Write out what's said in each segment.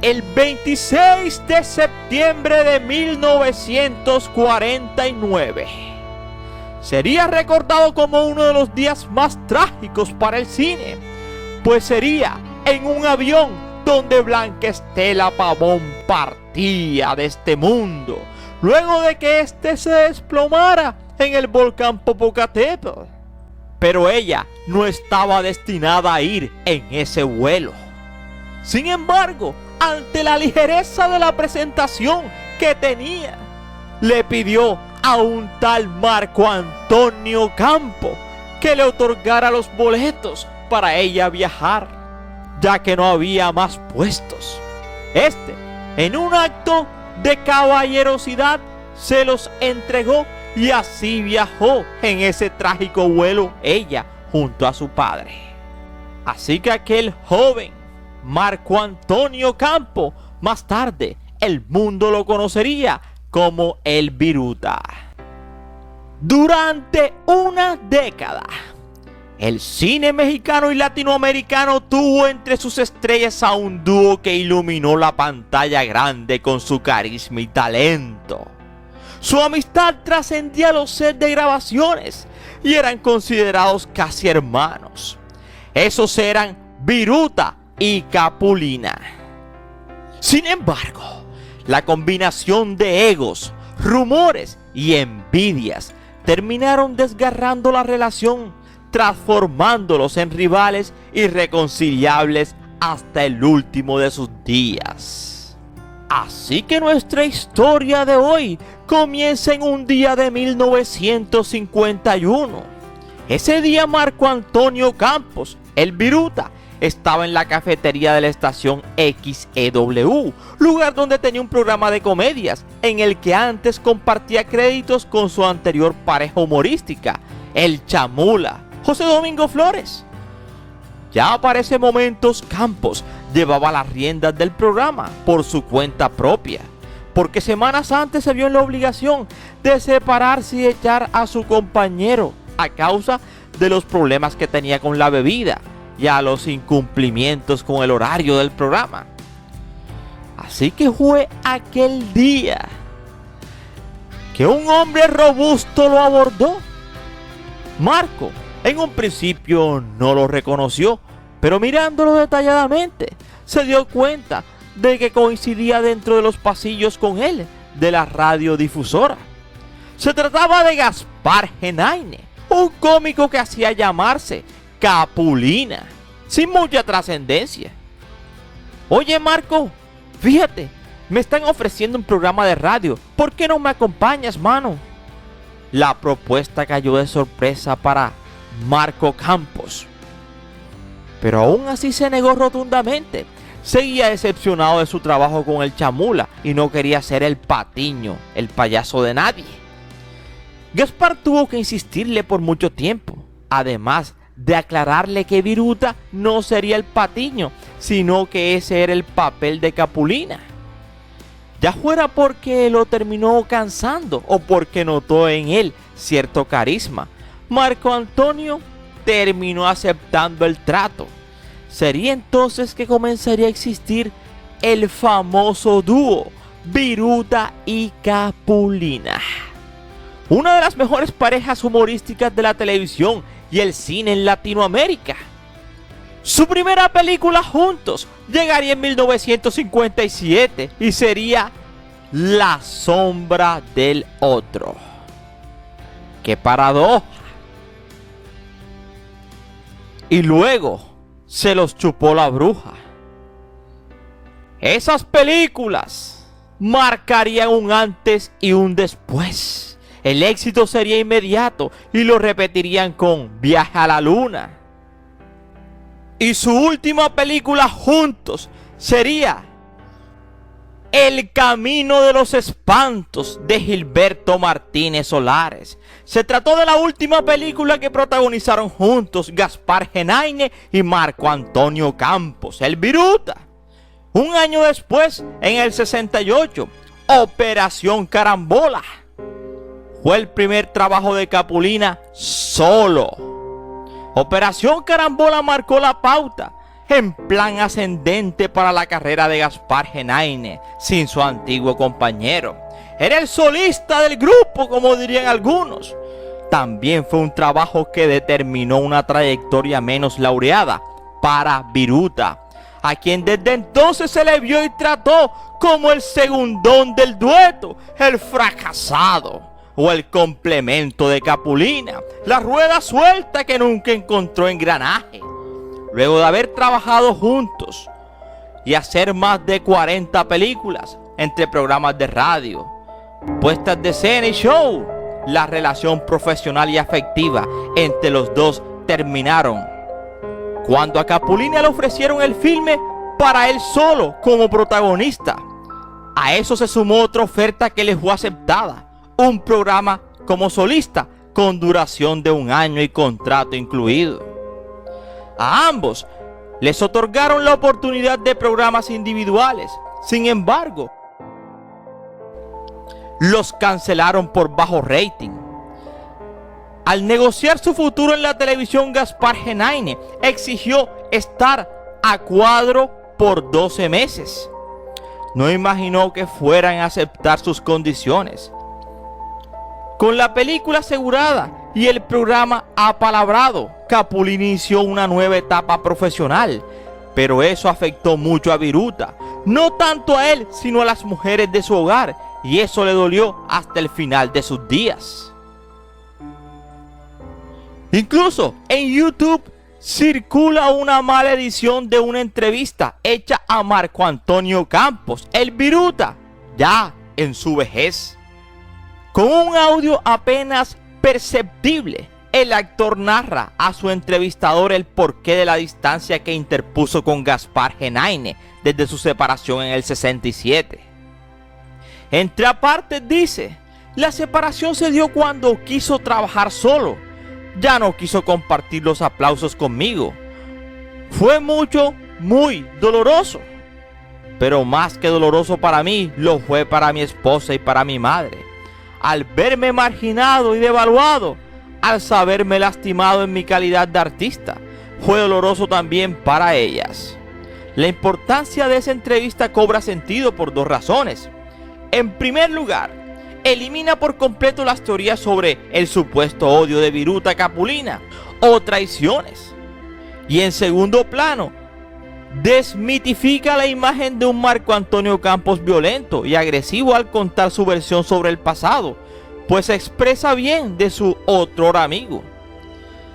el 26 de septiembre de 1949. Sería recordado como uno de los días más trágicos para el cine, pues sería en un avión donde Blanca Estela Pavón partía de este mundo, luego de que éste se desplomara en el volcán Popocatépetl. Pero ella no estaba destinada a ir en ese vuelo. Sin embargo, ante la ligereza de la presentación que tenía, le pidió a un tal Marco Antonio Campo que le otorgara los boletos para ella viajar, ya que no había más puestos. Este, en un acto de caballerosidad, se los entregó y así viajó en ese trágico vuelo ella junto a su padre. Así que aquel joven Marco Antonio Campo, más tarde el mundo lo conocería como el Viruta. Durante una década, el cine mexicano y latinoamericano tuvo entre sus estrellas a un dúo que iluminó la pantalla grande con su carisma y talento. Su amistad trascendía los sets de grabaciones y eran considerados casi hermanos. Esos eran Viruta y Capulina. Sin embargo, la combinación de egos, rumores y envidias terminaron desgarrando la relación, transformándolos en rivales irreconciliables hasta el último de sus días. Así que nuestra historia de hoy comienza en un día de 1951. Ese día Marco Antonio Campos, el Viruta, estaba en la cafetería de la estación XEW, lugar donde tenía un programa de comedias en el que antes compartía créditos con su anterior pareja humorística, el Chamula, José Domingo Flores. Ya para ese momento Campos llevaba las riendas del programa por su cuenta propia, porque semanas antes se vio en la obligación de separarse y echar a su compañero a causa de los problemas que tenía con la bebida y a los incumplimientos con el horario del programa. Así que fue aquel día que un hombre robusto lo abordó. Marco en un principio no lo reconoció, pero mirándolo detalladamente se dio cuenta de que coincidía dentro de los pasillos con él de la radiodifusora. Se trataba de Gaspar Genaine, un cómico que hacía llamarse Capulina, sin mucha trascendencia. Oye Marco, fíjate, me están ofreciendo un programa de radio, ¿por qué no me acompañas, mano? La propuesta cayó de sorpresa para Marco Campos, pero aún así se negó rotundamente. Seguía decepcionado de su trabajo con el Chamula y no quería ser el patiño, el payaso de nadie. Gaspar tuvo que insistirle por mucho tiempo, además de aclararle que Viruta no sería el patiño, sino que ese era el papel de Capulina. Ya fuera porque lo terminó cansando o porque notó en él cierto carisma, Marco Antonio terminó aceptando el trato. Sería entonces que comenzaría a existir el famoso dúo Viruta y Capulina, una de las mejores parejas humorísticas de la televisión y el cine en Latinoamérica. Su primera película juntos llegaría en 1957 y sería La sombra del otro. ¡Qué paradoja! Y luego se los chupó la bruja. Esas películas marcarían un antes y un después. El éxito sería inmediato y lo repetirían con Viaje a la Luna. Y su última película juntos sería El Camino de los Espantos de Gilberto Martínez Solares. Se trató de la última película que protagonizaron juntos Gaspar Genaine y Marco Antonio Campos, el Viruta. Un año después, en el 68, Operación Carambola. Fue el primer trabajo de Capulina solo. Operación Carambola marcó la pauta en plan ascendente para la carrera de Gaspar Genaine, sin su antiguo compañero. Era el solista del grupo, como dirían algunos. También fue un trabajo que determinó una trayectoria menos laureada para Viruta, a quien desde entonces se le vio y trató como el segundón del dueto, el fracasado o el complemento de Capulina, la rueda suelta que nunca encontró engranaje. Luego de haber trabajado juntos y hacer más de 40 películas entre programas de radio, puestas de escena y show, la relación profesional y afectiva entre los dos terminaron cuando a Capulina le ofrecieron el filme para él solo como protagonista. A eso se sumó otra oferta que le fue aceptada, un programa como solista con duración de 1 año y contrato incluido. A ambos les otorgaron la oportunidad de programas individuales. Sin embargo, los cancelaron por bajo rating. Al negociar su futuro en la televisión, Gaspar Genaine exigió estar a cuadro por 12 meses. No imaginó que fueran a aceptar sus condiciones. Con la película asegurada y el programa apalabrado, Capulina inició una nueva etapa profesional, pero eso afectó mucho a Viruta, no tanto a él, sino a las mujeres de su hogar, y eso le dolió hasta el final de sus días. Incluso en YouTube circula una mala edición de una entrevista hecha a Marco Antonio Campos, el Viruta, ya en su vejez. Con un audio apenas perceptible, el actor narra a su entrevistador el porqué de la distancia que interpuso con Gaspar Genaine desde su separación en el 67. Entre apartes dice: la separación se dio cuando quiso trabajar solo. Ya no quiso compartir los aplausos conmigo. Fue muy doloroso. Pero más que doloroso para mí, lo fue para mi esposa y para mi madre. Al verme marginado y devaluado, al saberme lastimado en mi calidad de artista, fue doloroso también para ellas. La importancia de esa entrevista cobra sentido por 2 razones. En primer lugar, elimina por completo las teorías sobre el supuesto odio de Viruta a Capulina o traiciones. Y en segundo plano, desmitifica la imagen de un Marco Antonio Campos violento y agresivo al contar su versión sobre el pasado, pues se expresa bien de su otrora amigo.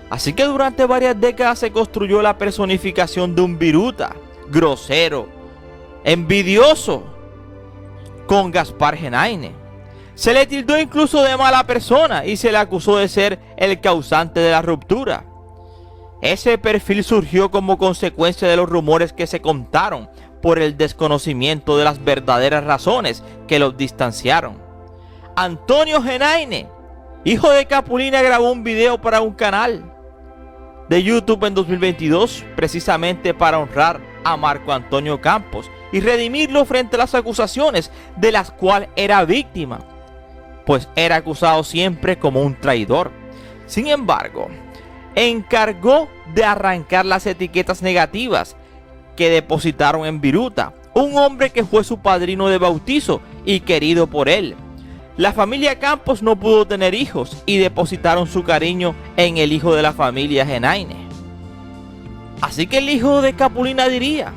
Así que durante varias décadas se construyó la personificación de un Viruta grosero, envidioso con Gaspar Genaine. Se le tildó incluso de mala persona y se le acusó de ser el causante de la ruptura. Ese perfil surgió como consecuencia de los rumores que se contaron por el desconocimiento de las verdaderas razones que los distanciaron. Antonio Genaine, hijo de Capulina, grabó un video para un canal de YouTube en 2022, precisamente para honrar a Marco Antonio Campos y redimirlo frente a las acusaciones de las cuales era víctima, pues era acusado siempre como un traidor. Sin embargo, encargó de arrancar las etiquetas negativas que depositaron en Viruta, un hombre que fue su padrino de bautizo y querido por él. La familia Campos no pudo tener hijos y depositaron su cariño en el hijo de la familia Genaine. Así que el hijo de Capulina diría: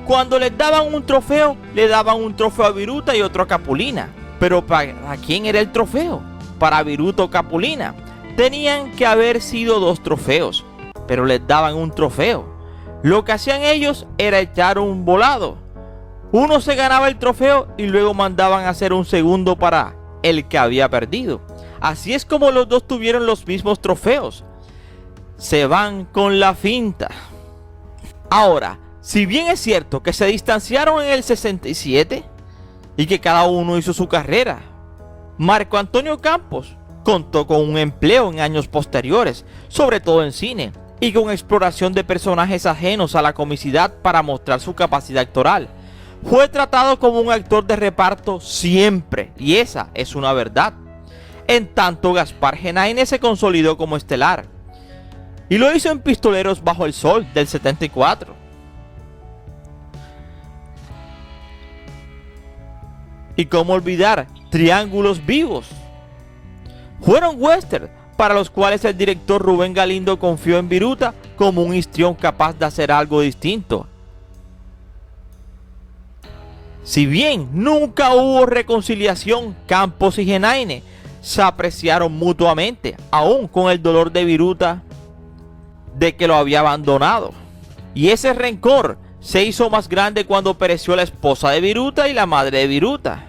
cuando les daban un trofeo, le daban un trofeo a Viruta y otro a Capulina. Pero ¿para quién era el trofeo? ¿Para Viruta o Capulina? Tenían que haber sido 2 trofeos, pero les daban un trofeo. Lo que hacían ellos era echar un volado. Uno se ganaba el trofeo y luego mandaban a hacer un segundo para el que había perdido. Así es como los dos tuvieron los mismos trofeos. Se van con la finta. Ahora, si bien es cierto que se distanciaron en el 67 y que cada uno hizo su carrera, Marco Antonio Campos contó con un empleo en años posteriores, sobre todo en cine, y con exploración de personajes ajenos a la comicidad para mostrar su capacidad actoral. Fue tratado como un actor de reparto siempre, y esa es una verdad. En tanto, Gaspar Genaine se consolidó como estelar, y lo hizo en Pistoleros bajo el sol del 74. Y cómo olvidar Triángulos Vivos. Fueron western para los cuales el director Rubén Galindo confió en Viruta como un histrión capaz de hacer algo distinto. Si bien nunca hubo reconciliación, Campos y Genaine se apreciaron mutuamente, aún con el dolor de Viruta de que lo había abandonado. Y ese rencor se hizo más grande cuando pereció la esposa de Viruta y la madre de Viruta.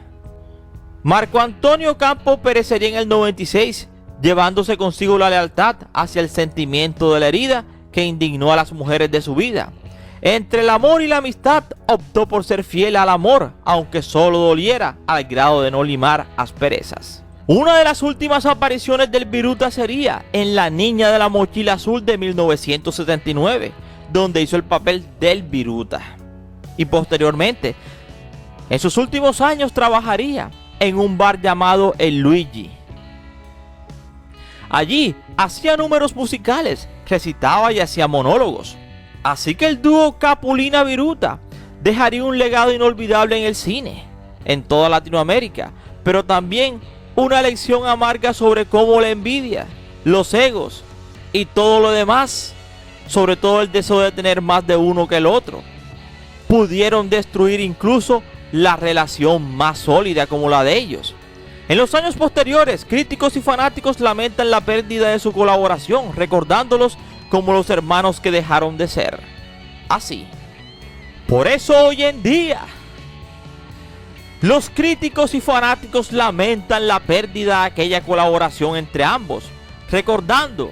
Marco Antonio Campos perecería en el 96, llevándose consigo la lealtad hacia el sentimiento de la herida que indignó a las mujeres de su vida. Entre el amor y la amistad optó por ser fiel al amor, aunque solo doliera, al grado de no limar asperezas. Una de las últimas apariciones del Viruta sería en La Niña de la Mochila Azul de 1979, donde hizo el papel del Viruta. Y posteriormente, en sus últimos años trabajaría en un bar llamado El Luigi. Allí hacía números musicales, recitaba y hacía monólogos. Así que el dúo Capulina-Viruta dejaría un legado inolvidable en el cine, en toda Latinoamérica, pero también una lección amarga sobre cómo la envidia, los egos y todo lo demás, sobre todo el deseo de tener más de uno que el otro, pudieron destruir incluso la relación más sólida como la de ellos. En los años posteriores, críticos y fanáticos lamentan la pérdida de su colaboración, recordándolos como los hermanos que dejaron de ser. Así. Por eso hoy en día, los críticos y fanáticos lamentan la pérdida de aquella colaboración entre ambos, recordando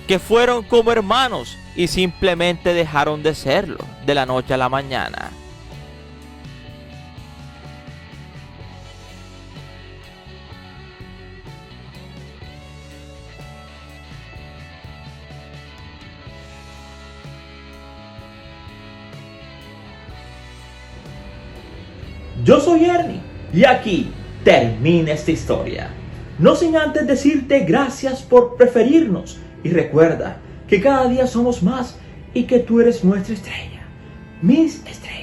que fueron como hermanos y simplemente dejaron de serlo de la noche a la mañana. Yo soy Ernie y aquí termina esta historia. No sin antes decirte gracias por preferirnos y recuerda que cada día somos más y que tú eres nuestra estrella, mis estrellas.